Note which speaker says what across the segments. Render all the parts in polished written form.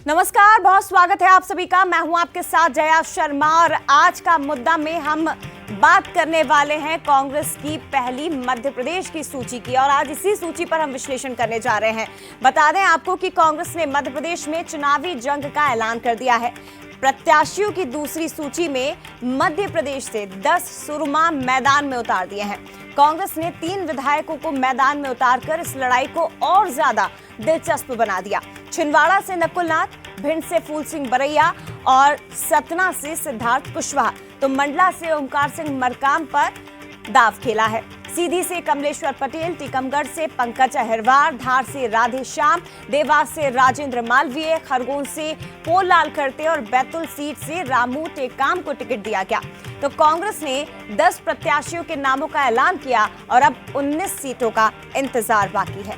Speaker 1: नमस्कार, बहुत स्वागत है आप सभी का। मैं हूं आपके साथ जया शर्मा और आज का मुद्दा में हम बात करने वाले हैं कांग्रेस की पहली मध्य प्रदेश की सूची की और आज इसी सूची पर हम विश्लेषण करने जा रहे हैं। बता दें आपको कि कांग्रेस ने मध्य प्रदेश में चुनावी जंग का ऐलान कर दिया है। प्रत्याशियों की दूसरी सूची में मध्य प्रदेश से 10 सुरमा मैदान में उतार दिए हैं। कांग्रेस ने 3 विधायकों को मैदान में उतारकर इस लड़ाई को और ज्यादा दिलचस्प बना दिया। छिंदवाड़ा से नकुल नाथ, भिंड से फूल सिंह बरैया और सतना से सिद्धार्थ कुशवाहा तो मंडला से ओमकार सिंह मरकाम पर दाव खेला है। सीधी से कमलेश्वर पटेल, टीकमगढ़ से पंकज अहिरवार, धार से राधे श्याम, देवास से राजेंद्र मालवीय, खरगोन से पोललाल करते और बैतूल सीट से रामू टेकाम को टिकट दिया गया। तो कांग्रेस ने 10 प्रत्याशियों के नामों का ऐलान किया और अब 19 सीटों का इंतजार बाकी है।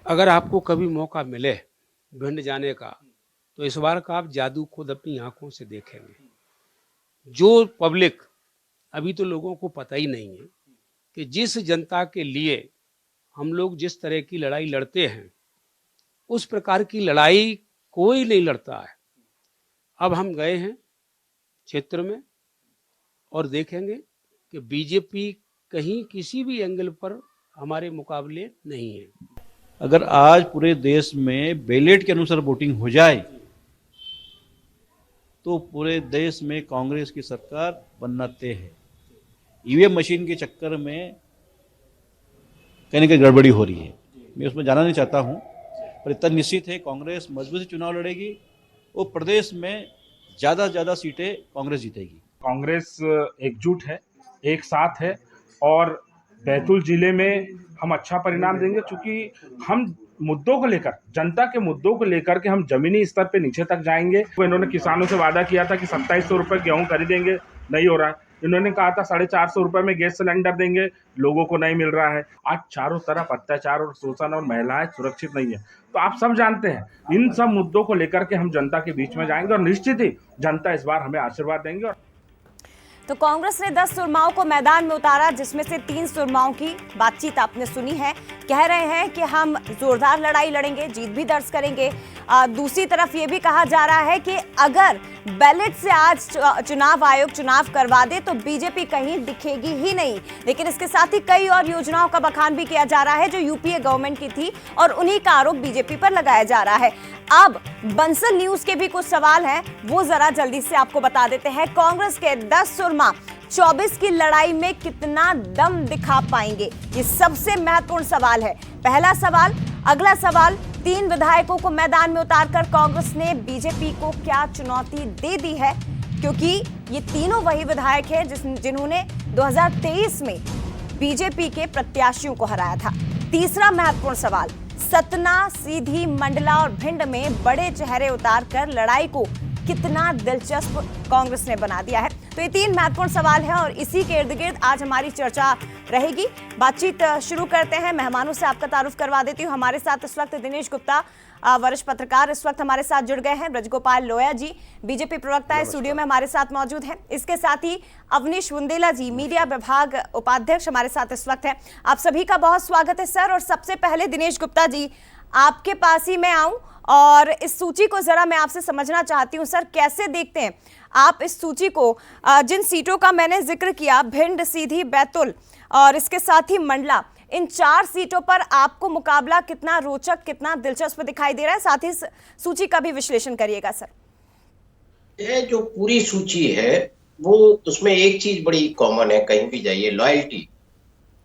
Speaker 2: अगर आपको कभी मौका मिले भिंड जाने का तो इस बार का आप जादू खुद अपनी आंखों से देखेंगे। जो पब्लिक, अभी तो लोगों को पता ही नहीं है कि जिस जनता के लिए हम लोग जिस तरह की लड़ाई लड़ते हैं उस प्रकार की लड़ाई कोई नहीं लड़ता है। अब हम गए हैं क्षेत्र में और देखेंगे कि बीजेपी कहीं किसी भी एंगल पर हमारे मुकाबले नहीं है।
Speaker 3: अगर आज पूरे देश में बैलेट के अनुसार वोटिंग हो जाए तो पूरे देश में कांग्रेस की सरकार बनना तय है। ईवीएम मशीन के चक्कर में कहीं ना कहीं गड़बड़ी हो रही है, मैं उसमें जाना नहीं चाहता हूं, पर इतना निश्चित है कांग्रेस मजबूत से चुनाव लड़ेगी और प्रदेश में ज़्यादा सीटें कांग्रेस जीतेगी।
Speaker 4: कांग्रेस एकजुट है, एक साथ है और बैतूल जिले में हम अच्छा परिणाम देंगे, क्योंकि हम मुद्दों को लेकर, जनता के मुद्दों को लेकर के हम जमीनी स्तर पे नीचे तक जाएंगे। तो इन्होंने किसानों से वादा किया था कि 2700 रुपये गेहूं खरीदेंगे, नहीं हो रहा है। इन्होंने कहा था 450 रुपये में गैस सिलेंडर देंगे, लोगों को नहीं मिल रहा है। आज चारों तरफ अत्याचार और शोषण और महिलाएं सुरक्षित नहीं है। तो आप सब जानते हैं, इन सब मुद्दों को लेकर के हम जनता के बीच में जाएंगे और निश्चित ही जनता इस बार हमें आशीर्वाद देंगे। और
Speaker 1: तो कांग्रेस ने 10 सुरमाओं को मैदान में उतारा, जिसमें से 3 सुरमाओं की बातचीत आपने सुनी है। कह रहे हैं कि हम जोरदार लड़ाई लड़ेंगे, जीत भी दर्ज करेंगे। दूसरी तरफ ये भी कहा जा रहा है कि अगर बैलेट से आज चुनाव आयोग चुनाव करवा दे तो बीजेपी कहीं दिखेगी ही नहीं। लेकिन इसके साथ ही कई और योजनाओं का बखान भी किया जा रहा है जो यूपीए गवर्नमेंट की थी और उन्हीं का आरोप बीजेपी पर लगाया जा रहा है। अब बंसल न्यूज के भी कुछ सवाल हैं, वो जरा जल्दी से आपको बता देते हैं। कांग्रेस के 10 सुरमा 24 की लड़ाई में कितना दम दिखा पाएंगे, ये सबसे महत्वपूर्ण सवाल है। पहला सवाल। अगला सवाल, 3 विधायकों को मैदान में उतारकर कांग्रेस ने बीजेपी को क्या चुनौती दे दी है, क्योंकि ये तीनों वही विधायक हैं जिन्होंने 2023 में बीजेपी के प्रत्याशियों को हराया था। तीसरा महत्वपूर्ण सवाल, सतना, सीधी, मंडला और भिंड में बड़े चेहरे उतारकर लड़ाई को कितना दिलचस्प कांग्रेस ने बना दिया है। तो ये 3 महत्वपूर्ण सवाल हैं और इसी के इर्द गिर्द आज हमारी चर्चा रहेगी। बातचीत शुरू करते हैं। मेहमानों से आपका तारुफ करवा देती हूँ। हमारे साथ इस वक्त दिनेश गुप्ता, वरिष्ठ पत्रकार, इस वक्त हमारे साथ जुड़ गए हैं। ब्रजगोपाल लोया जी, बीजेपी प्रवक्ता, स्टूडियो में हमारे साथ मौजूद हैं। इसके साथ ही अवनीश बुंदेला जी, मीडिया विभाग उपाध्यक्ष, हमारे साथ इस वक्त हैं। आप सभी का बहुत स्वागत है सर। और सबसे पहले दिनेश गुप्ता जी, आपके पास ही मैं आऊं और इस सूची को जरा मैं आपसे समझना चाहती हूं सर, कैसे देखते हैं आप इस सूची को? जिन सीटों का मैंने जिक्र किया, भिंड, सीधी, बैतूल और इसके साथ ही मंडला, इन 4 सीटों पर आपको मुकाबला कितना रोचक, कितना दिलचस्प दिखाई दे रहा है? साथ ही सूची का भी विश्लेषण करिएगा सर।
Speaker 5: ये जो पूरी सूची है वो, उसमें एक चीज बड़ी कॉमन है, कहीं भी जाइए, लॉयल्टी।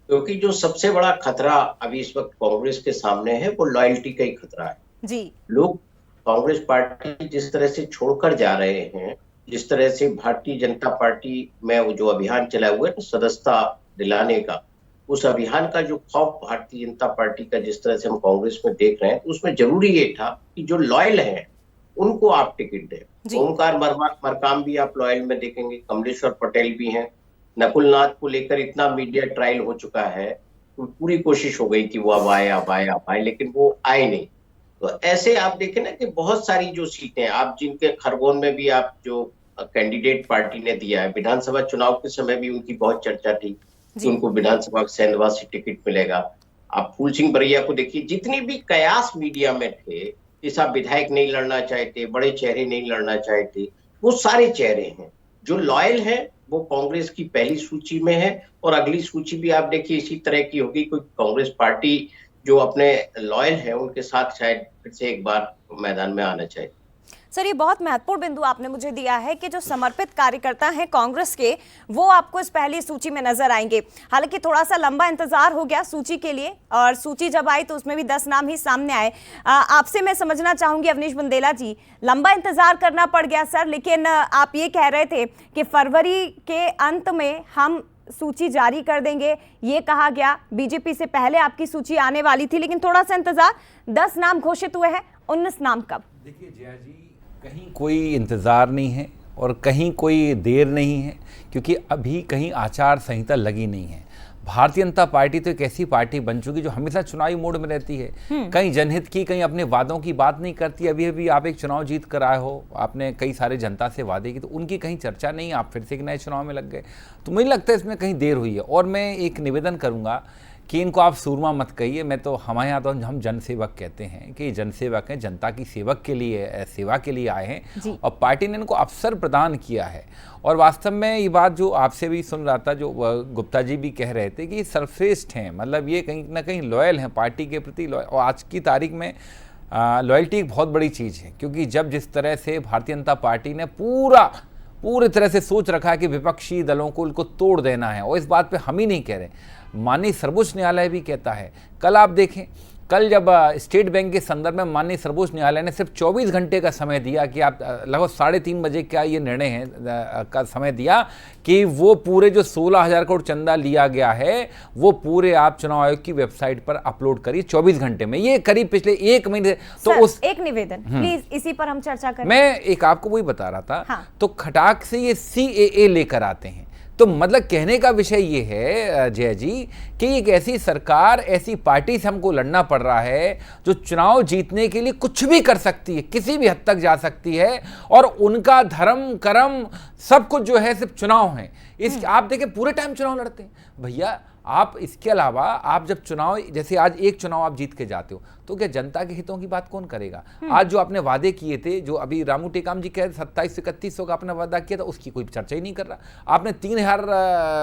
Speaker 5: क्योंकि जो सबसे बड़ा खतरा अभी इस वक्त कांग्रेस के सामने है वो लॉयल्टी का ही खतरा है
Speaker 1: जी।
Speaker 5: लोग कांग्रेस पार्टी जिस तरह से छोड़कर जा रहे हैं, जिस तरह से भारतीय जनता पार्टी में वो जो अभियान चला हुआ है सदस्यता दिलाने का, उस अभियान का जो खौफ भारतीय जनता पार्टी का जिस तरह से हम कांग्रेस में देख रहे हैं, उसमें जरूरी ये था कि जो लॉयल हैं उनको आप टिकट दें। ओमकार मरकाम भी आप लॉयल में देखेंगे, कमलेश्वर पटेल भी हैं, नकुल नाथ को लेकर इतना मीडिया ट्रायल हो चुका है, तो पूरी कोशिश हो गई कि वो अब आए, लेकिन वो आए नहीं। तो ऐसे आप देखें ना कि बहुत सारी जो सीटें, आप जिनके खरगोन में भी आप जो कैंडिडेट पार्टी ने दिया है, विधानसभा चुनाव के समय भी उनकी बहुत चर्चा थी कि उनको विधानसभा सेंधवा से टिकट मिलेगा। आप फूल सिंह बरैया को देखिए, जितने भी कयास मीडिया में थे कि साहब विधायक नहीं लड़ना चाहते, बड़े चेहरे नहीं लड़ना चाहते, वो सारे चेहरे हैं। जो लॉयल है वो कांग्रेस की पहली सूची में है, और अगली सूची भी आप देखिए इसी तरह की होगी। कोई कांग्रेस पार्टी जो अपने लॉयल है उनके साथ शायद फिर से एक बार मैदान में आना चाहिए।
Speaker 1: सर, ये बहुत महत्वपूर्ण बिंदु आपने मुझे दिया है कि जो समर्पित कार्यकर्ता हैं कांग्रेस के, वो आपको इस पहली सूची में नजर आएंगे। हालांकि थोड़ा सा लंबा इंतजार हो गया सूची के लिए, और सूची जब आई तो उसमें भी 10 नाम ही सामने आए। आपसे मैं समझना चाहूंगी अवनीश बुंदेला जी, लंबा इंतजार करना पड़ गया सर, लेकिन आप ये कह रहे थे कि फरवरी के अंत में हम सूची जारी कर देंगे, ये कहा गया। बीजेपी से पहले आपकी सूची आने वाली थी, लेकिन थोड़ा सा इंतजार। 10 नाम घोषित हुए हैं, 19 नाम कब?
Speaker 6: देखिए जया जी, कहीं कोई इंतज़ार नहीं है और कहीं कोई देर नहीं है, क्योंकि अभी कहीं आचार संहिता लगी नहीं है। भारतीय जनता पार्टी तो एक ऐसी पार्टी बन चुकी जो हमेशा चुनावी मोड में रहती है, कहीं जनहित की, कहीं अपने वादों की बात नहीं करती। अभी अभी आप एक चुनाव जीत कर आए हो, आपने कई सारे जनता से वादे किए, तो उनकी कहीं चर्चा नहीं, आप फिर से एक नए चुनाव में लग गए। तो मुझे लगता है इसमें कहीं देर हुई है। और मैं एक निवेदन करूँगा कि इनको आप सूरमा मत कहिए। मैं तो, हमारे यहाँ तो हम जनसेवक कहते हैं कि जनसेवक हैं, जनता की सेवक के लिए, सेवा के लिए आए हैं, और पार्टी ने इनको अवसर प्रदान किया है। और वास्तव में ये बात जो आपसे भी सुन रहा था, जो गुप्ता जी भी कह रहे थे कि सर्वश्रेष्ठ हैं, मतलब ये कहीं ना कहीं लॉयल हैं पार्टी के प्रति। और आज की तारीख में लॉयल्टी एक बहुत बड़ी चीज़ है, क्योंकि जब जिस तरह से भारतीय जनता पार्टी ने पूरी तरह से सोच रखा है कि विपक्षी दलों को उनको तोड़ देना है, और इस बात पे हम ही नहीं कह रहे, माननीय सर्वोच्च न्यायालय भी कहता है। कल आप देखें, कल जब स्टेट बैंक के संदर्भ में माननीय सर्वोच्च न्यायालय ने सिर्फ 24 घंटे का समय दिया कि आप लगभग 3:30 बजे का ये निर्णय है का समय दिया कि वो पूरे जो 16,000 करोड़ चंदा लिया गया है वो पूरे आप चुनाव आयोग की वेबसाइट पर अपलोड करिए 24 घंटे में। ये करीब पिछले 1 महीने तो
Speaker 1: सर,
Speaker 6: उस
Speaker 1: एक निवेदन प्लीज, इसी पर हम चर्चा करें।
Speaker 6: मैं एक आपको वही बता रहा था।
Speaker 1: हाँ।
Speaker 6: तो खटाक से ये CAA लेकर आते हैं, तो मतलब कहने का विषय ये है जय जी कि एक ऐसी सरकार, ऐसी पार्टी से हमको लड़ना पड़ रहा है जो चुनाव जीतने के लिए कुछ भी कर सकती है, किसी भी हद तक जा सकती है, और उनका धर्म कर्म सब कुछ जो है सिर्फ चुनाव है। इस आप देखें पूरे टाइम चुनाव लड़ते हैं भैया। आप इसके अलावा आप जब चुनाव, जैसे आज एक चुनाव आप जीत के जाते हो, तो क्या जनता के हितों की बात कौन करेगा? आज जो आपने वादे किए थे, जो अभी रामू टेकाम जी कह 27-31 का आपने वादा किया था, उसकी कोई चर्चा ही नहीं कर रहा। आपने 3,000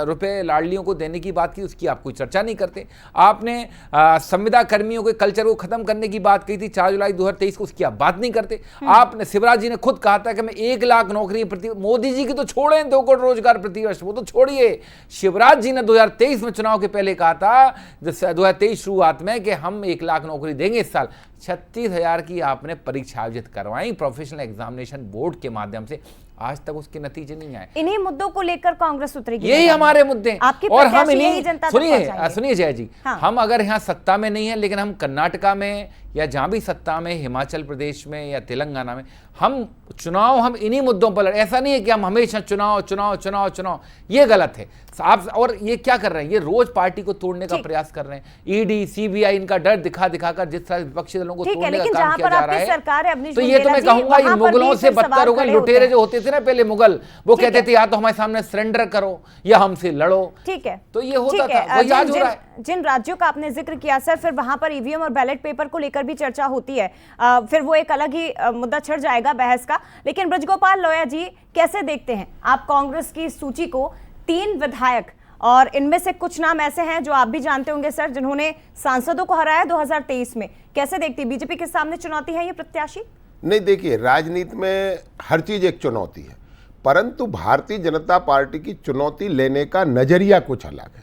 Speaker 6: रुपये लाडलियों को देने की बात की, उसकी आप कोई चर्चा नहीं करते। आपने संविदा कर्मियों के कल्चर को खत्म करने की बात कही थी 4 जुलाई 2023 को, उसकी आप बात नहीं करते। आपने, शिवराज जी ने खुद कहा था कि मैं 1 लाख नौकरी प्रति, मोदी जी की तो छोड़ें 2 करोड़ रोजगार प्रतिवर्ष, वो तो छोड़िए। शिवराज जी ने 2023 में चुनाव के पहले कहा था, 2023 शुरुआत में, कि हम 1 लाख नौकरी देंगे इस साल। 36,000 की आपने परीक्षा आयोजित करवाई प्रोफेशनल एग्जामिनेशन बोर्ड के माध्यम से, आज तक उसके नतीजे नहीं आए।
Speaker 1: इन्हीं मुद्दों को लेकर कांग्रेस उतरेगी,
Speaker 6: यही हमारे मुद्दे हैं। और हम
Speaker 1: यही जनता तक पहुंचाएंगे।
Speaker 6: सुनिए जय जी,
Speaker 1: हाँ।
Speaker 6: हम अगर यहाँ सत्ता में नहीं है, लेकिन हम कर्नाटका में या जहां भी सत्ता में, हिमाचल प्रदेश में या तेलंगाना में, हम चुनाव हम इन्हीं मुद्दों पर लड़। ऐसा नहीं है कि हम हमेशा चुनाव चुनाव चुनाव चुनाव, ये गलत है आप। और ये क्या कर रहे हैं, ये रोज पार्टी को तोड़ने का प्रयास कर रहे हैं। ED CBI इनका डर दिखा दिखाकर जिस तरह विपक्षी दलों को तोड़ने का काम किया जा रहा है, तो ये तो मैं कहूंगा ये मुगलों से बदतर होगा। लुटेरे जो होते थे ना पहले मुगल, वो कहते थे या तो हमारे सामने सरेंडर करो या हमसे लड़ो।
Speaker 1: ठीक है,
Speaker 6: तो ये होता था, वही आज हो रहा है।
Speaker 1: जिन राज्यों का आपने जिक्र किया सर, फिर वहां पर EVM और बैलेट पेपर को लेकर भी चर्चा होती है, फिर वो एक अलग ही मुद्दा छिड़ जाएगा बहस का। लेकिन ब्रजगोपाल लोया जी, कैसे देखते हैं आप कांग्रेस की सूची को? 3 विधायक, और इनमें से कुछ नाम ऐसे हैं जो आप भी जानते होंगे सर, जिन्होंने सांसदों को हराया 2023 में। कैसे देखते हैं, बीजेपी के सामने चुनौती है ये प्रत्याशी?
Speaker 7: नहीं, देखिए राजनीति में हर चीज एक चुनौती है, परंतु भारतीय जनता पार्टी की चुनौती लेने का नजरिया कुछ अलग है।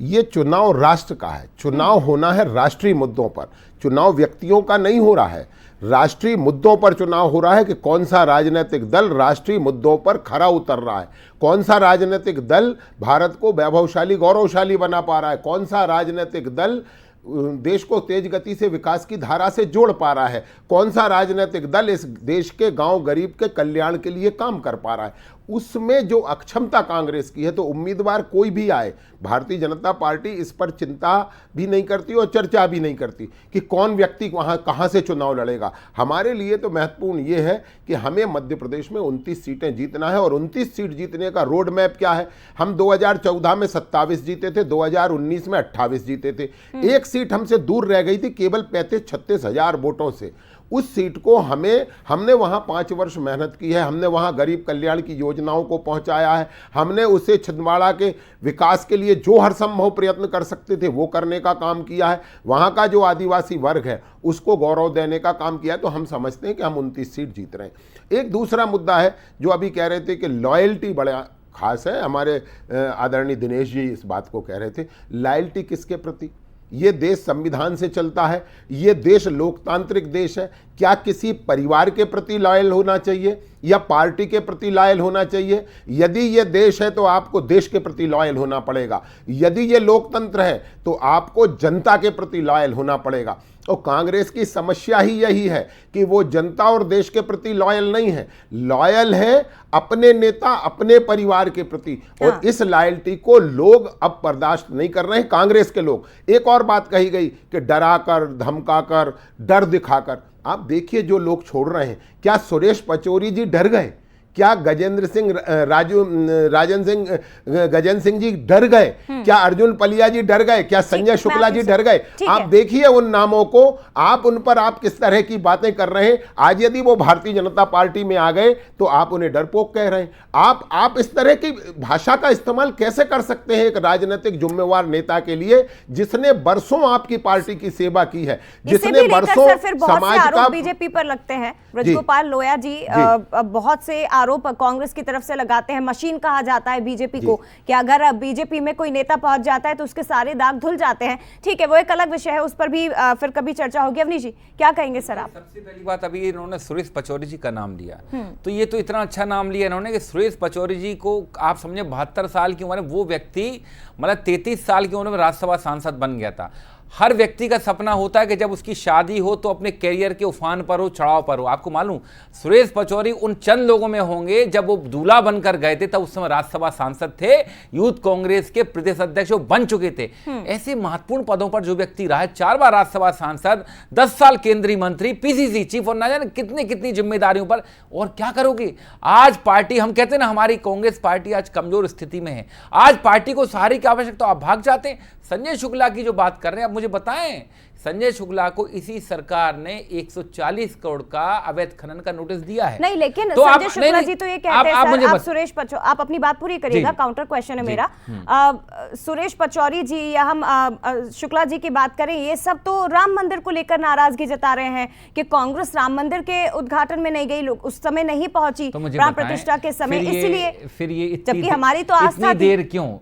Speaker 7: ये चुनाव राष्ट्र का है, चुनाव होना है राष्ट्रीय मुद्दों पर, चुनाव व्यक्तियों का नहीं हो रहा है, राष्ट्रीय मुद्दों पर चुनाव हो रहा है कि कौन सा राजनीतिक दल राष्ट्रीय मुद्दों पर खरा उतर रहा है, कौन सा राजनीतिक दल भारत को वैभवशाली गौरवशाली बना पा रहा है, कौन सा राजनीतिक दल देश को तेज गति से विकास की धारा से जोड़ पा रहा है, कौन सा राजनीतिक दल इस देश के गांव गरीब के कल्याण के लिए काम कर पा रहा है। उसमें जो अक्षमता कांग्रेस की है, तो उम्मीदवार कोई भी आए, भारतीय जनता पार्टी इस पर चिंता भी नहीं करती और चर्चा भी नहीं करती कि कौन व्यक्ति वहाँ कहाँ से चुनाव लड़ेगा। हमारे लिए तो महत्वपूर्ण ये है कि हमें मध्य प्रदेश में 29 सीटें जीतना है, और 29 सीट जीतने का रोड मैप क्या है। हम 2014 में 27 जीते थे, 2019 में 28 जीते थे, एक सीट हमसे दूर रह गई थी केवल 35-36 हजार वोटों से। उस सीट को हमने वहाँ 5 वर्ष मेहनत की है, हमने वहाँ गरीब कल्याण की योजनाओं को पहुँचाया है, हमने उसे छिंदवाड़ा के विकास के लिए जो हर संभव प्रयत्न कर सकते थे वो करने का काम किया है, वहाँ का जो आदिवासी वर्ग है उसको गौरव देने का काम किया है। तो हम समझते हैं कि हम 29 सीट जीत रहे हैं। एक दूसरा मुद्दा है जो अभी कह रहे थे कि लॉयल्टी बड़ा खास है, हमारे आदरणीय दिनेश जी इस बात को कह रहे थे, लॉयल्टी किसके प्रति? ये देश संविधान से चलता है, ये देश लोकतांत्रिक देश है। क्या किसी परिवार के प्रति लॉयल होना चाहिए या पार्टी के प्रति लॉयल होना चाहिए? यदि ये देश है तो आपको देश के प्रति लॉयल होना पड़ेगा, यदि ये लोकतंत्र है तो आपको जनता के प्रति लॉयल होना पड़ेगा। तो कांग्रेस की समस्या ही यही है कि वो जनता और देश के प्रति लॉयल नहीं है, लॉयल है अपने नेता, अपने परिवार के प्रति। और इस लॉयल्टी को लोग अब बर्दाश्त नहीं कर रहे हैं, कांग्रेस के लोग। एक और बात कही गई कि डराकर, धमकाकर, डर दिखाकर। आप देखिए जो लोग छोड़ रहे हैं, क्या सुरेश पचौरी जी डर गए? क्या गजेंद्र सिंह गजेंद्र सिंह जी डर गए? क्या अर्जुन पलिया जी डर गए? क्या संजय शुक्ला जी डर गए? आप देखिए उन नामों को, आप उन पर आप किस तरह की बातें कर रहे हैं। आज यदि वो भारतीय जनता पार्टी में आ गए तो आप उन्हें डरपोक कह रहे हैं। आप इस तरह की भाषा का इस्तेमाल कैसे कर सकते हैं एक राजनीतिक जिम्मेवार नेता के लिए, जिसने बरसों आपकी पार्टी की सेवा की है, जिसने बरसों समाज का।
Speaker 1: बीजेपी पर लगते हैं ब्रजगोपाल लोया जी, बहुत से आरोप कांग्रेस की तरफ से लगाते हैं। मशीन कहा जाता है बीजेपी को कि अगर बीजेपी में कोई नेता पहुंच जाता है तो उसके सारे दाग धुल जाते हैं। ठीक है, वो एक अलग विषय है, उस पर भी फिर कभी चर्चा होगी। अवनीश जी क्या कहेंगे सर आप?
Speaker 6: सबसे पहली बात, अभी इन्होंने सुरेश पचौरी जी का नाम लिया, तो ये तो इतना अच्छा नाम लिया इन्होंने कि सुरेश पचौरी जी को आप समझे 72 साल की उम्र में वो व्यक्ति मतलब 33 साल की उम्र में राज्यसभा सांसद बन गया था। हर व्यक्ति का सपना होता है कि जब उसकी शादी हो तो अपने कैरियर के उफान पर हो, चढ़ाव पर हो। आपको मालूम सुरेश पचौरी उन चंद लोगों में होंगे, जब वो दूल्हा बनकर गए थे तब उस समय राज्यसभा सांसद थे, यूथ कांग्रेस के प्रदेश अध्यक्ष वो बन चुके थे। ऐसे महत्वपूर्ण पदों पर जो व्यक्ति रहा है, 4 बार राज्यसभा सांसद, 10 साल केंद्रीय मंत्री, पीसीसी चीफ और ना जाने कितनी कितनी जिम्मेदारियों पर, और क्या करोगे? आज पार्टी, हम कहते हैं ना हमारी कांग्रेस पार्टी आज कमजोर स्थिति में है, आज पार्टी को सहारे की आवश्यकता, आप भाग जाते हैं। संजय शुक्ला की जो बात कर रहे हैं, आप मुझे बताएं, संजय शुक्ला को इसी सरकार ने 140 करोड़ का अवैध खनन का नोटिस दिया है।
Speaker 1: नहीं, लेकिन
Speaker 6: तो
Speaker 1: संजय शुक्ला जी तो ये कहते हैं सर, आप सुरेश पचौरी, आप अपनी बात पूरी करिएगा, काउंटर क्वेश्चन है मेरा। सुरेश पचौरी जी या हम शुक्ला जी की बात करें, ये सब तो राम मंदिर को लेकर नाराजगी जता रहे हैं कि कांग्रेस राम मंदिर के उद्घाटन में नहीं गई, लोग उस समय नहीं पहुंची प्राण प्रतिष्ठा के समय, इसलिए
Speaker 6: फिर ये
Speaker 1: जबकि हमारी तो आस्था थी।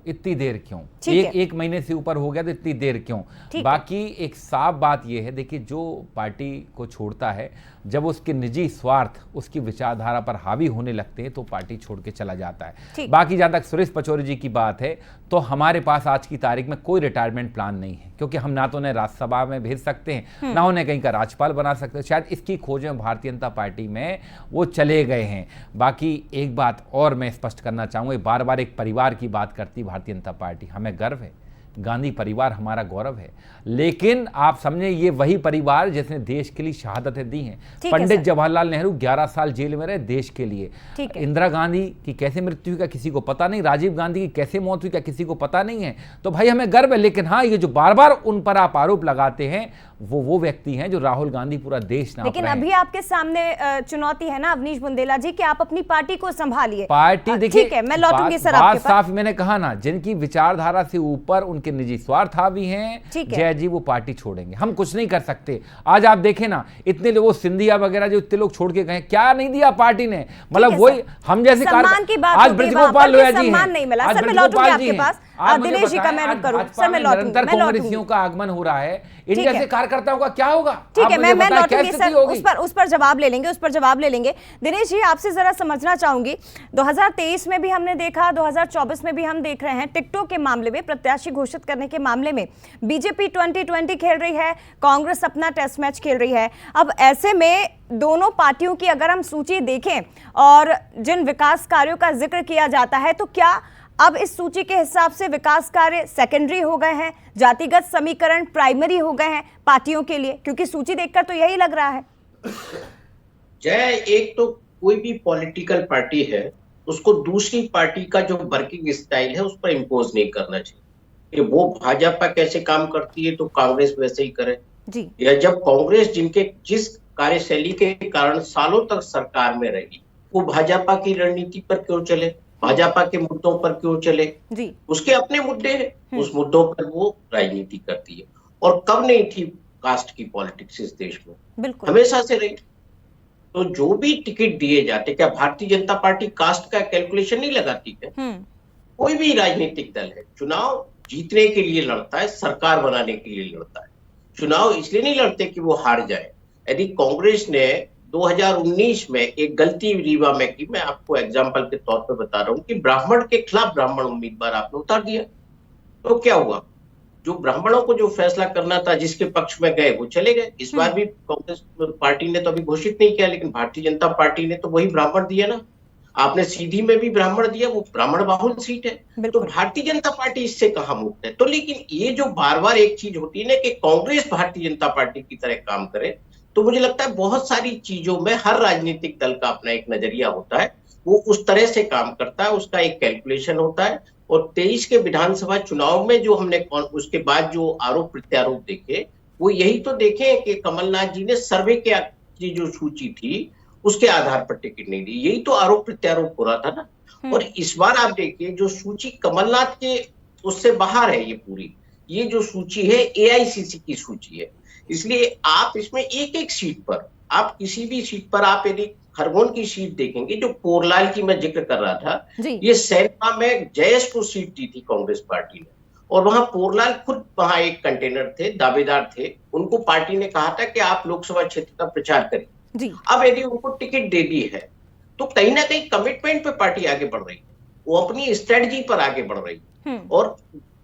Speaker 6: इतनी देर क्यों? एक महीने से ऊपर हो गया तो इतनी देर क्यों? बाकी एक साफ बात यह है, देखिए जो पार्टी को छोड़ता है, जब उसके निजी स्वार्थ उसकी विचारधारा पर हावी होने लगते हैं तो पार्टी छोड़ के चला जाता है। बाकी जहां तक सुरेश पचौरी जी की बात है, तो हमारे पास आज की तारीख में कोई रिटायरमेंट प्लान नहीं है, क्योंकि हम ना तो उन्हें राज्यसभा में भेज सकते हैं, ना उन्हें कहीं का राज्यपाल बना सकते हैं। शायद इसकी खोज में भारतीय जनता पार्टी में वो चले गए हैं। बाकी एक बात और मैं स्पष्ट करना चाहूँगा, बार बार एक परिवार की बात करती भारतीय जनता पार्टी, हमें गर्व है, गांधी परिवार हमारा गौरव है, लेकिन आप समझे ये वही परिवार जिसने देश के लिए शहादतें दी हैं। पंडित जवाहरलाल नेहरू 11 साल जेल में रहे देश के लिए। इंदिरा गांधी की कैसे मृत्यु हुई क्या किसी को पता नहीं, राजीव गांधी की कैसे मौत हुई क्या किसी को पता नहीं है। तो भाई हमें गर्व है, लेकिन हाँ, ये जो बार बार उन पर आप आरोप लगाते हैं, वो व्यक्ति हैं जो राहुल गांधी पूरा देश नाप रहे हैं।
Speaker 1: लेकिन अभी आपके सामने चुनौती है ना अवनीश बुंदेला जी कि आप अपनी पार्टी को संभालिए।
Speaker 6: पार्टी देखिए,
Speaker 1: ठीक है, मैं लौटूंगी सर आपके पास।
Speaker 6: साफ मैंने कहा ना, जिनकी विचारधारा से ऊपर उनके निजी स्वार्थ हावी हैं, जय जी वो पार्टी छोड़ेंगे, हम कुछ नहीं कर सकते। आज आप देखें ना, इतने लोगों सिंधिया वगैरह जो इतने लोग छोड़ के गए, क्या नहीं दिया पार्टी ने, मतलब वही हम जैसे
Speaker 1: आज ब्रजगोपाल लोया जी हैं,
Speaker 6: नहीं मिला सर, मैं लौटूंगी आपके पास। आप मुझे
Speaker 1: दिनेश जी का
Speaker 6: बताएं,
Speaker 1: मैं
Speaker 6: आज
Speaker 1: करूं
Speaker 6: भाजपा
Speaker 1: सर, मैं
Speaker 6: में
Speaker 1: लौटूंगी
Speaker 6: निरंतर
Speaker 1: मैं लौटूंगी
Speaker 6: कांग्रेसियों का आगमन हो रहा है, इन
Speaker 1: ठीक है।
Speaker 6: जैसे कार्यकर्ताओं का क्या होगा?
Speaker 1: ठीक
Speaker 6: आप
Speaker 1: है,
Speaker 6: मुझे
Speaker 1: मैं
Speaker 6: बताएं, क्या
Speaker 1: लौटूंगी
Speaker 6: स्थिति
Speaker 1: सर,
Speaker 6: होगी?
Speaker 1: उस पर जवाब ले लेंगे, उस पर जवाब ले लेंगे। दिनेश जी, आपसे जरा समझना चाहूंगी, 2023 में भी हमने देखा, 2024 में भी हम देख रहे हैं, टिकटों के मामले में, प्रत्याशी घोषित करने के मामले में बीजेपी 2020 खेल रही है, कांग्रेस अपना टेस्ट मैच खेल रही है। अब ऐसे में दोनों पार्टियों की अगर हम सूची देखें और जिन विकास कार्यों का जिक्र किया जाता है, तो क्या अब इस सूची के हिसाब से विकास कार्य सेकेंडरी हो गए हैं, जातिगत समीकरण प्राइमरी हो गए हैं पार्टियों के लिए? क्योंकि सूची देखकर तो यही लग रहा है।
Speaker 5: जय, एक तो कोई भी पॉलिटिकल पार्टी है, उसको दूसरी पार्टी का जो वर्किंग स्टाइल है उस पर इम्पोज नहीं करना चाहिए कि वो भाजपा कैसे काम करती है तो कांग्रेस वैसे ही करे
Speaker 1: जी।
Speaker 5: या जब कांग्रेस जिस कार्यशैली के कारण सालों तक सरकार में रही, वो भाजपा की रणनीति पर क्यों चले, भाजपा के मुद्दों पर क्यों चले?
Speaker 1: जी।
Speaker 5: उसके अपने मुद्दे हैं, उस मुद्दों पर वो राजनीति करती है। और कब नहीं थी कास्ट की पॉलिटिक्स इस देश में?
Speaker 1: बिल्कुल,
Speaker 5: हमेशा से रही। तो जो भी टिकट दिए जाते, क्या भारतीय जनता पार्टी कास्ट का कैलकुलेशन नहीं लगाती है? कोई भी राजनीतिक दल है, चुनाव जीतने के लिए लड़ता है, सरकार बनाने के लिए लड़ता है। चुनाव इसलिए नहीं लड़ते कि वो हार जाए। यदि कांग्रेस ने 2019 में एक गलती रीवा में की, मैं आपको एग्जांपल के तौर पे बता रहा हूं कि ब्राह्मण के खिलाफ ब्राह्मण उम्मीदवार आपने उतार दिया, तो क्या हुआ? जो ब्राह्मणों को जो फैसला करना था, जिसके पक्ष में गए, वो चले गए। इस बार भी कांग्रेस पार्टी ने तो अभी घोषित नहीं किया, लेकिन भारतीय जनता पार्टी ने तो वही ब्राह्मण दिया ना। आपने सीधी में भी ब्राह्मण दिया, वो ब्राह्मण बाहुल सीट है। तो भारतीय जनता पार्टी इससे कहां मुक्त है? तो लेकिन ये जो बार बार एक चीज होती है ना कि कांग्रेस भारतीय जनता पार्टी की तरह काम करे, तो मुझे लगता है बहुत सारी चीजों में हर राजनीतिक दल का अपना एक नजरिया होता है, वो उस तरह से काम करता है, उसका एक कैलकुलेशन होता है। और 23 के विधानसभा चुनाव में जो हमने उसके बाद जो आरोप प्रत्यारोप देखे, वो यही तो देखे कि कमलनाथ जी ने सर्वे की जो सूची थी उसके आधार पर टिकट नहीं दी। यही तो आरोप प्रत्यारोप हो रहा था ना। और इस बार आप देखिए, जो सूची कमलनाथ के उससे बाहर है, ये पूरी ये जो सूची है एआईसीसी की सूची है। इसलिए आप इसमें एक एक सीट पर, आप किसी भी सीट पर, आप यदि खरगोन की सीट देखेंगे, जो पोरलाल की मैं जिक्र कर रहा था, ये सैनपा में जयेश को सीट दी थी कांग्रेस पार्टी ने, और वहां पोरलाल खुद वहां एक कंटेनर थे, दावेदार थे। उनको पार्टी ने कहा था कि आप लोकसभा क्षेत्र का प्रचार करें। अब यदि उनको टिकट दे दी है, तो कहीं ना कहीं कमिटमेंट पे पार्टी आगे बढ़ रही है, वो अपनी स्ट्रेटजी पर आगे बढ़ रही है। और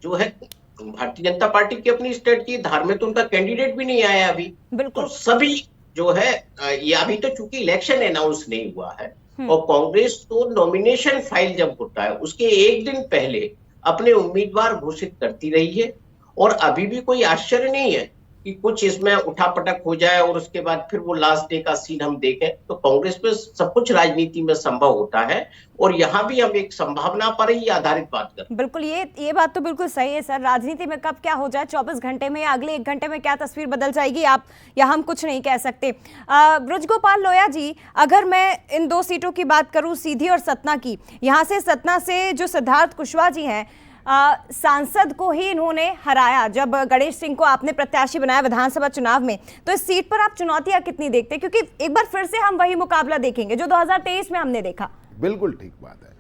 Speaker 5: जो है भारतीय जनता पार्टी की अपनी स्ट्रेटजी, धार में तो उनका कैंडिडेट भी नहीं आया अभी। तो सभी जो है, ये अभी तो चूंकि इलेक्शन अनाउंस नहीं हुआ है, और कांग्रेस तो नॉमिनेशन फाइल जब होता है उसके एक दिन पहले अपने उम्मीदवार घोषित करती रही है। और अभी भी कोई आश्चर्य नहीं है कि कुछ इसमें उठापटक हो जाए और उसके बाद फिर वो लास्ट डे का सीन हम देखें। तो कांग्रेस में सब कुछ राजनीति में संभव होता है, और यहाँ भी हम एक संभावना पर ही आधारित बात कर।
Speaker 1: बिल्कुल, ये बात तो बिल्कुल सही है सर। राजनीति में कब क्या हो जाए, 24 घंटे में या अगले 1 घंटे में क्या तस्वीर बदल जाएगी, आप या हम कुछ नहीं कह सकते। ब्रजगोपाल लोया जी, अगर मैं इन 2 सीटों की बात करूं, सीधी और सतना की, यहाँ से सतना से जो सिद्धार्थ कुशवाहा जी हैं, सांसद को ही इन्होंने हराया जब गणेश सिंह को आपने प्रत्याशी बनाया विधानसभा चुनाव में। तो इस सीट पर आप चुनौतियां कितनी देखते हैं? क्योंकि एक बार फिर से हम वही मुकाबला देखेंगे जो 2023 में हमने देखा।
Speaker 7: बिल्कुल ठीक बात है।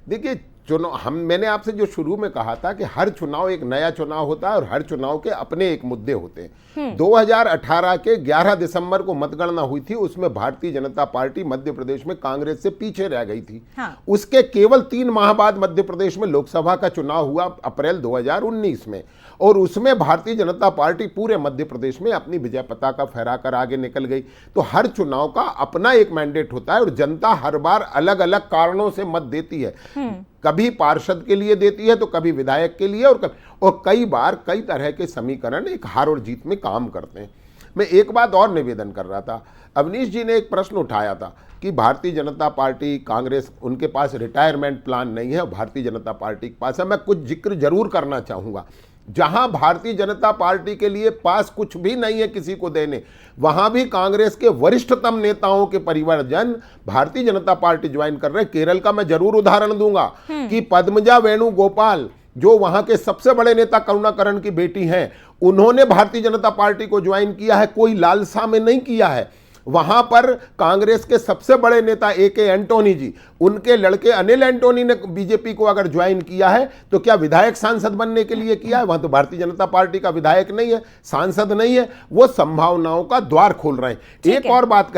Speaker 7: देखिए, मैंने आपसे जो शुरू में कहा था कि हर चुनाव एक नया चुनाव होता है और हर चुनाव के अपने एक मुद्दे होते हैं। 2018 के 11 दिसंबर को मतगणना हुई थी, उसमें भारतीय जनता पार्टी मध्य प्रदेश में कांग्रेस से पीछे रह गई थी। उसके केवल 3 माह बाद मध्य प्रदेश में लोकसभा का चुनाव हुआ अप्रैल 2019 में, और उसमें भारतीय जनता पार्टी पूरे मध्य प्रदेश में अपनी विजय पताका फहराकर आगे निकल गई। तो हर चुनाव का अपना एक मैंडेट होता है, और जनता हर बार अलग अलग कारणों से मत देती है। कभी पार्षद के लिए देती है, तो कभी विधायक के लिए, और कई बार कई तरह के समीकरण एक हार और जीत में काम करते हैं। मैं एक बात और निवेदन कर रहा था, अवनीश जी ने एक प्रश्न उठाया था कि भारतीय जनता पार्टी, कांग्रेस, उनके पास रिटायरमेंट प्लान नहीं है, भारतीय जनता पार्टी के पास है। मैं कुछ जिक्र जरूर करना चाहूँगा। जहां भारतीय जनता पार्टी के लिए पास कुछ भी नहीं है किसी को देने, वहां भी कांग्रेस के वरिष्ठतम नेताओं के परिवारजन भारतीय जनता पार्टी ज्वाइन कर रहे हैं। केरल का मैं जरूर उदाहरण दूंगा कि पद्मजा वेणुगोपाल, जो वहां के सबसे बड़े नेता करुणाकरण की बेटी हैं, उन्होंने भारतीय जनता पार्टी को ज्वाइन किया है, कोई लालसा में नहीं किया है। वहां पर कांग्रेस के सबसे बड़े नेता ए.के. एंटोनी जी, उनके लड़के अनिल एंटोनी ने बीजेपी को अगर ज्वाइन किया है तो क्या विधायक सांसद बनने के लिए किया है? वहां तो भारतीय जनता पार्टी का विधायक नहीं है, सांसद नहीं है, वो संभावनाओं का द्वार खोल रहे हैं। एक और बात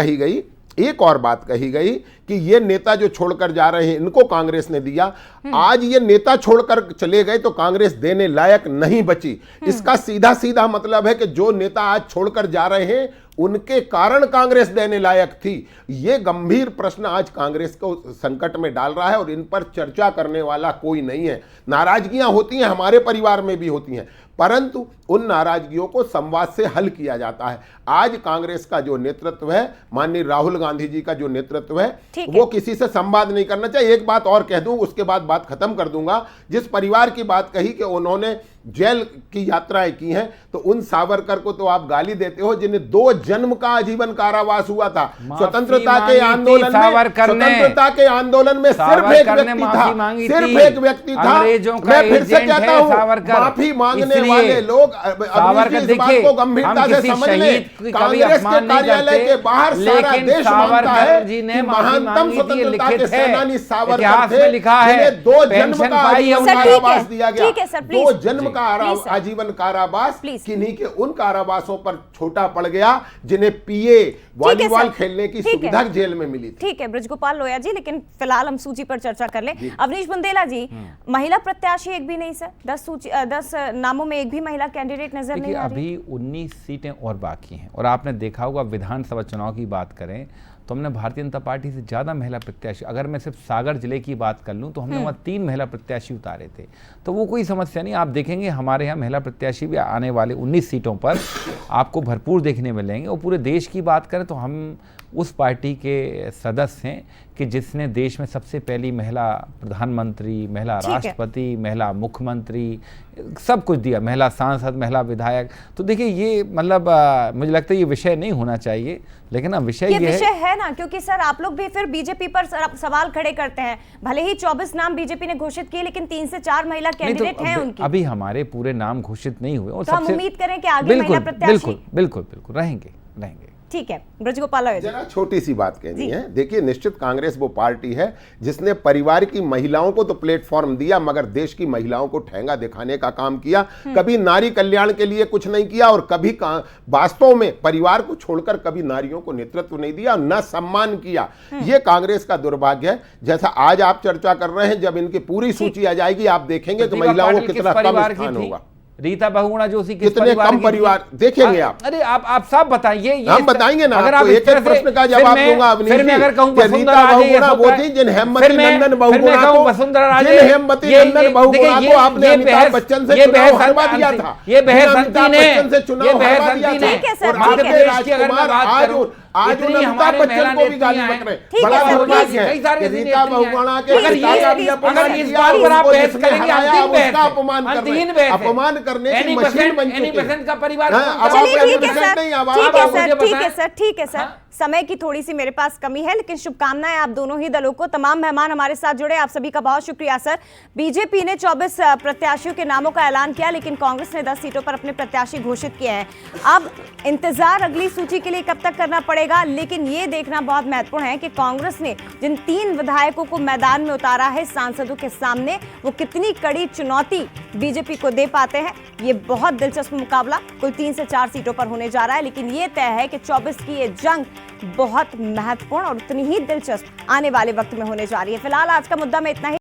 Speaker 7: कही गई कि ये नेता जो छोड़कर जा रहे हैं इनको कांग्रेस ने दिया। आज ये नेता छोड़कर चले गए तो कांग्रेस देने लायक नहीं बची। इसका सीधा सीधा मतलब है कि जो नेता आज छोड़कर जा रहे हैं उनके कारण कांग्रेस देने लायक थी। ये गंभीर प्रश्न आज कांग्रेस को संकट में डाल रहा है और इन पर चर्चा करने वाला कोई नहीं है। नाराजगियां होती हैं, हमारे परिवार में भी होती हैं, परंतु उन नाराजगियों को संवाद से हल किया जाता है। आज कांग्रेस का जो नेतृत्व है, माननीय राहुल गांधी जी का जो नेतृत्व है, वो किसी से संवाद नहीं करना चाहिए। एक बात और कह दूं, उसके बाद बात खत्म कर दूंगा। जिस परिवार की बात कही कि उन्होंने जेल की यात्राएं की हैं, तो उन सावरकर को तो आप गाली देते हो जिन्हें 2 जन्म का आजीवन कारावास हुआ था। स्वतंत्रता के आंदोलन में सिर्फ एक व्यक्ति था। मैं फिर से कहता हूं, माफी मांगने वाले लोग इस बात को गंभीरता से समझ लें। कांग्रेस के कार्यालय के बाहर सारा देश मानता है कि महानतम स्वतंत्रता के सेनानी सावरकर थे, जिन्हें 2 जन्म का आजीवन कारावास दिया गया। 2 जन्म का आजीवन कारावास किन्हीं के उन कारावासों पर छोटा पड़ गया जिन्हें पीए वॉलीबॉल खेलने की सुविधा जेल में मिली थी।
Speaker 1: ठीक है ब्रजगोपाल लोया जी, लेकिन फिलहाल हम सूची पर चर्चा कर लें। अवनीश बुंदेला जी, महिला प्रत्याशी एक भी नहीं सर, 10 नामों में एक भी महिला कैंडिडेट नजर नहीं आ रही।
Speaker 6: अभी 19 सीटें और बाकी हैं और आपने देखा होगा विधानसभा चुनाव की बात करें तो हमने भारतीय जनता पार्टी से ज़्यादा महिला प्रत्याशी, अगर मैं सिर्फ सागर जिले की बात कर लूँ तो हमने वहाँ 3 महिला प्रत्याशी उतारे थे, तो वो कोई समस्या नहीं। आप देखेंगे हमारे यहाँ महिला प्रत्याशी भी आने वाले 19 सीटों पर आपको भरपूर देखने मिलेंगे। और पूरे देश की बात करें तो हम उस पार्टी के सदस्य हैं कि जिसने देश में सबसे पहली महिला प्रधानमंत्री, महिला राष्ट्रपति, महिला मुख्यमंत्री, सब कुछ दिया, महिला सांसद, महिला विधायक। तो देखिए ये मतलब मुझे लगता है ये विषय नहीं होना चाहिए, लेकिन ना विषय ये
Speaker 1: है ना, क्योंकि सर आप लोग भी फिर बीजेपी पर सवाल खड़े करते हैं। भले ही 24 नाम बीजेपी ने घोषित किए, लेकिन 3 से 4 महिला कैंडिडेट हैं उनकी।
Speaker 6: अभी हमारे पूरे नाम घोषित नहीं हुए और
Speaker 1: तो हम उम्मीद करें कि आगे महिला प्रत्याशी
Speaker 6: बिल्कुल रहेंगे।
Speaker 1: ठीक है ब्रजगोपाल,
Speaker 7: जरा छोटी सी बात कहनी है। देखिए, निश्चित कांग्रेस वो पार्टी है जिसने परिवार की महिलाओं को तो प्लेटफॉर्म दिया, मगर देश की महिलाओं को ठेंगा दिखाने का काम किया। कभी नारी कल्याण के लिए कुछ नहीं किया और कभी वास्तव में परिवार को छोड़कर कभी नारियों को नेतृत्व नहीं दिया, न सम्मान किया। ये कांग्रेस का दुर्भाग्य है। जैसा आज आप चर्चा कर रहे हैं, जब इनकी पूरी सूची आ जाएगी आप देखेंगे कि महिलाओं को कितना कम स्थान होगा।
Speaker 6: रीता बहुगुणा जोशी
Speaker 7: कितने कम परिवार देखेंगे आप।
Speaker 6: अरे आप सब बताइए,
Speaker 7: हम बताएंगे ना।
Speaker 6: अगर
Speaker 7: आप एक एक प्रश्न का जवाब दूंगा।
Speaker 6: फिर मैं अगर कहूं
Speaker 7: रीता बहुगुणा वो थी जिन हेमवती नंदन बहुगुणा को आपने अमिताभ बच्चन से चुनाव हरवा दिया था।
Speaker 6: ये बहस चुनाव हरवा दिया था।
Speaker 7: और आपके राजकुमार आज अमिताभ बच्चन को भी गाली बक रहे। बड़ा दुर्भाग्य है कि रीता बहुगुणा के अपमान करने की मशीन बन चुके हैं।
Speaker 1: ठीक है सर, समय की थोड़ी सी मेरे पास कमी है, लेकिन शुभकामनाएं आप दोनों ही दलों को। तमाम मेहमान हमारे साथ जुड़े, आप सभी का बहुत शुक्रिया सर। बीजेपी ने 24 प्रत्याशियों के नामों का ऐलान किया, लेकिन कांग्रेस ने 10 सीटों पर अपने प्रत्याशी घोषित किए हैं। अब इंतजार अगली सूची के लिए कब तक करना पड़ेगा, लेकिन ये देखना बहुत महत्वपूर्ण है कि कांग्रेस ने जिन 3 विधायकों को मैदान में उतारा है सांसदों के सामने, वो कितनी कड़ी चुनौती बीजेपी को दे पाते हैं। ये बहुत दिलचस्प मुकाबला कुल 3 से 4 सीटों पर होने जा रहा है, लेकिन ये तय है कि 24 की ये जंग बहुत महत्वपूर्ण और उतनी ही दिलचस्प आने वाले वक्त में होने जा रही है। फिलहाल आज का मुद्दा में इतना ही।